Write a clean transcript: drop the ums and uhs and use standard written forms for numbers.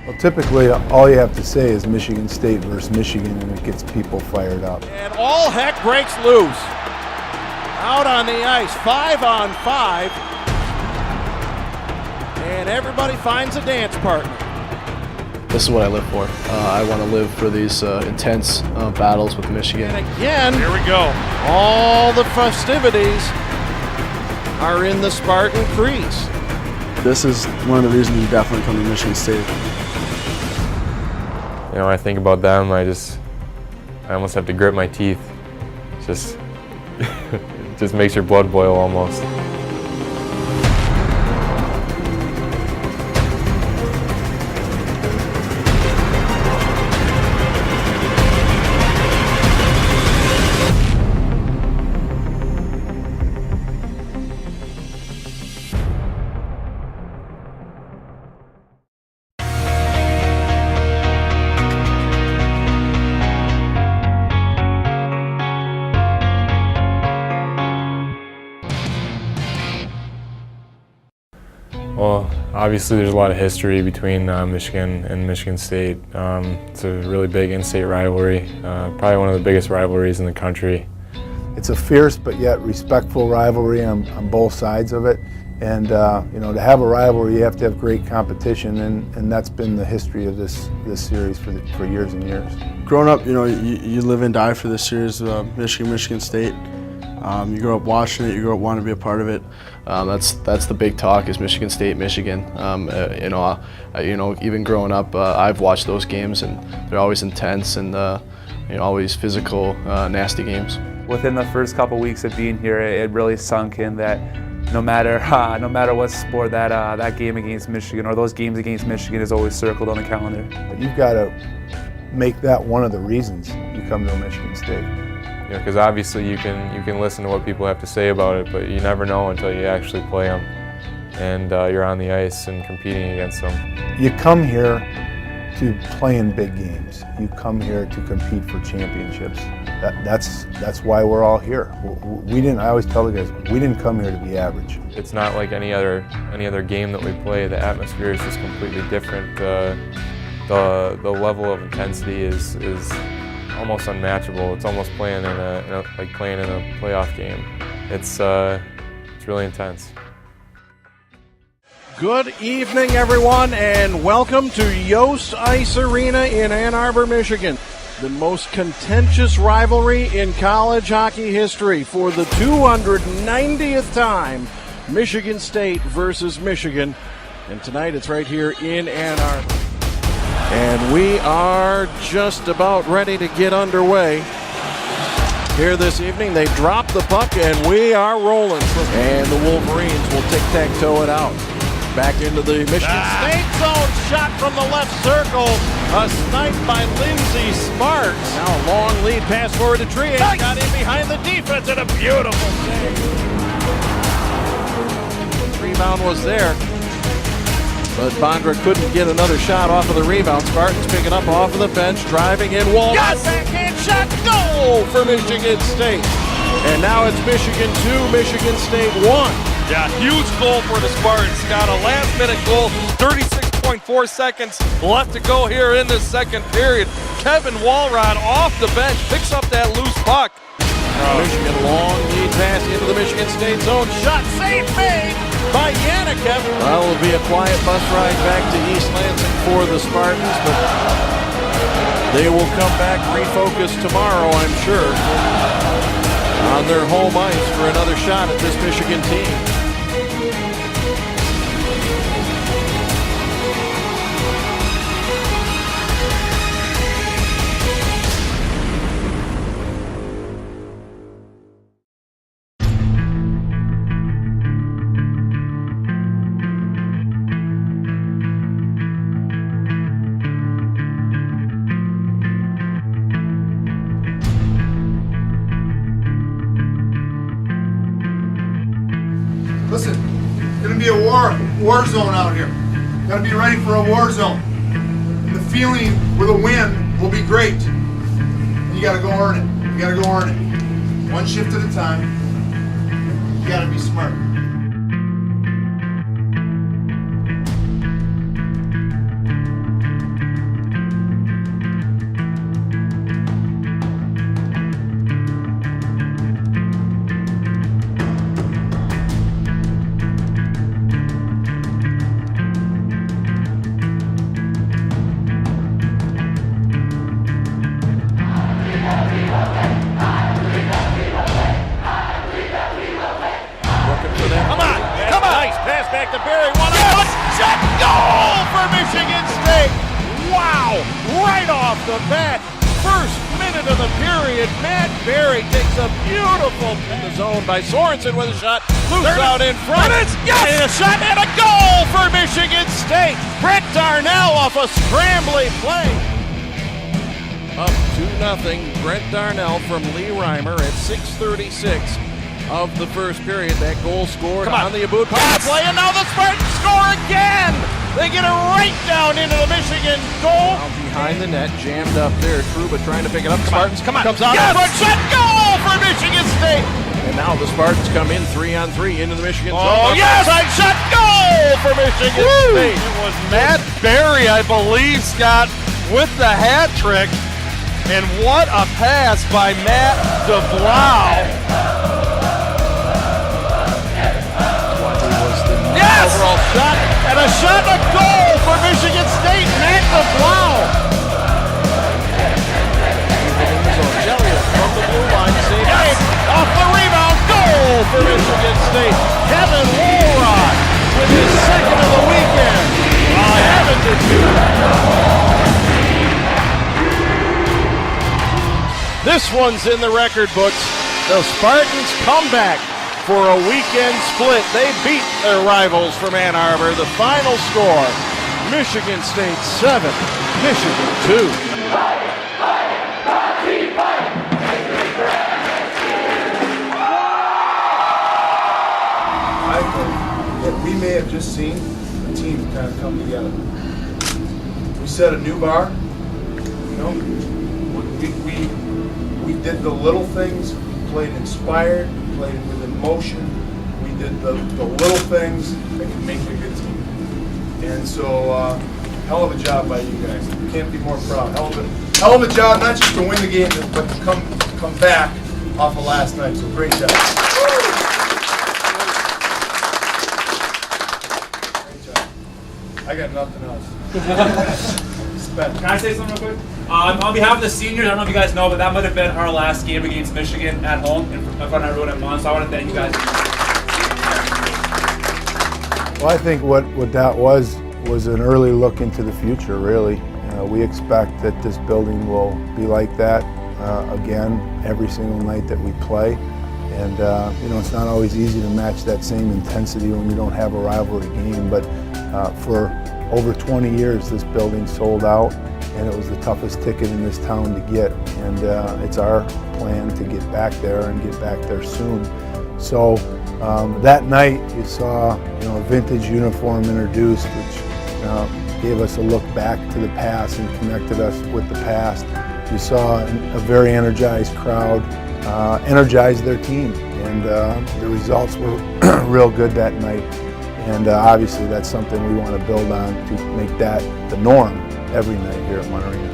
Well, typically, all you have to say is Michigan State versus Michigan, and it gets people fired up. And all heck breaks loose. Out on the ice, 5-on-5. And everybody finds a dance partner. This is what I live for. I want to live for these intense battles with Michigan. And again, here we go. All the festivities are in the Spartan crease. This is one of the reasons you definitely come to Michigan State. You know, I think about them, I almost have to grit my teeth. Just, it just makes your blood boil almost. Well, obviously there's a lot of history between Michigan and Michigan State. It's a really big in-state rivalry, probably one of the biggest rivalries in the country. It's a fierce but yet respectful rivalry on both sides of it. And you know, to have a rivalry, you have to have great competition, and that's been the history of this series for years and years. Growing up, you know, you live and die for this series, Michigan State. You grow up watching it, you grow up wanting to be a part of it. That's the big talk is Michigan State, Michigan. You know, even growing up, I've watched those games, and they're always intense and you know, always physical, nasty games. Within the first couple weeks of being here, it really sunk in that no matter what sport, that game against Michigan or those games against Michigan is always circled on the calendar. You've got to make that one of the reasons you come to Michigan State. You know, because obviously you can listen to what people have to say about it, but you never know until you actually play them, and you're on the ice and competing against them. You come here to play in big games. You come here to compete for championships. That's why we're all here. I always tell the guys, we didn't come here to be average. It's not like any other game that we play. The atmosphere is just completely different. The level of intensity is almost unmatchable. It's almost playing in a playoff game. It's really intense. Good evening, everyone, and welcome to Yost Ice Arena in Ann Arbor, Michigan. The most contentious rivalry in college hockey history for the 290th time, Michigan State versus Michigan. And tonight it's right here in Ann Arbor. And we are just about ready to get underway. Here this evening, they drop the puck and we are rolling. And the Wolverines will tic-tac-toe it out. Back into the Michigan State zone, shot from the left circle. A snipe by Lindsey Sparks. Now a long lead pass forward to Trier. Nice. Got in behind the defense and a beautiful save. Rebound was there. But Bondra couldn't get another shot off of the rebound. Spartans picking up off of the bench, driving in. Wall. Yes! Backhand shot, goal for Michigan State. And now it's Michigan 2, Michigan State 1. Yeah, huge goal for the Spartans. Got a last-minute goal, 36.4 seconds left to go here in this second period. Kevin Walrod off the bench, picks up that loose puck. Michigan long lead pass into the Michigan State zone. Shot, save made by Yannickev. Well, it'll be a quiet bus ride back to East Lansing for the Spartans, but they will come back refocused tomorrow, I'm sure, on their home ice for another shot at this Michigan team. Listen, it's gonna be a war zone out here. Gotta be ready for a war zone. And the feeling with a win will be great. And you gotta go earn it. You gotta go earn it. One shift at a time. You gotta be smart. right off the bat. First minute of the period, Matt Berry takes a beautiful in the zone by Sorensen with a shot. Loose out in front. Yes! And a shot and a goal for Michigan State. Brett Darnell off a scrambling play. Up 2-0. Brett Darnell from Lee Reimer at 6:36 of the first period. That goal scored on the Abboud power play, and now the Spartans score again. They get it right down into the Michigan goal. Now behind the net, jammed up there. Trouba trying to pick it up. Spartans comes out. Yes! Front shot, goal for Michigan State. And now the Spartans come in 3-on-3 into the Michigan zone. Oh, yes! Side shot, goal for Michigan State. It was Matt Berry, I believe, Scott, with the hat trick. And what a pass by Matt DeBlau. Yes! Overall shot, and a shot and a goal for Michigan State. Matt DeBlau. From the blue line, save off the rebound, goal for Michigan State. Kevin Woolrod with his second of the weekend. Heaven to do. This one's in the record books. The Spartans come back for a weekend split. They beat their rivals from Ann Arbor. The final score, Michigan State 7, Michigan 2. I think that we may have just seen the team kind of come together. We set a new bar. You know, we did the little things. We played inspired. We played with emotion. We did the little things that can make a good team. And so, hell of a job by you guys. You can't be more proud. Hell of a job, not just to win the game, but to come back off of last night. So great job. I got nothing else. Can I say something real quick? On behalf of the seniors, I don't know if you guys know, but that might have been our last game against Michigan at home in front of everyone at Mons. So I want to thank you guys. Well, I think what that was an early look into the future, really. We expect that this building will be like that again every single night that we play. And you know, it's not always easy to match that same intensity when you don't have a rivalry game, but for over 20 years this building sold out, and it was the toughest ticket in this town to get, and it's our plan to get back there and get back there soon. So that night you saw, you know, a vintage uniform introduced, which gave us a look back to the past and connected us with the past. You saw a very energized crowd energize their team, and the results were real good that night. And obviously that's something we want to build on to make that the norm every night here at Mon Arena.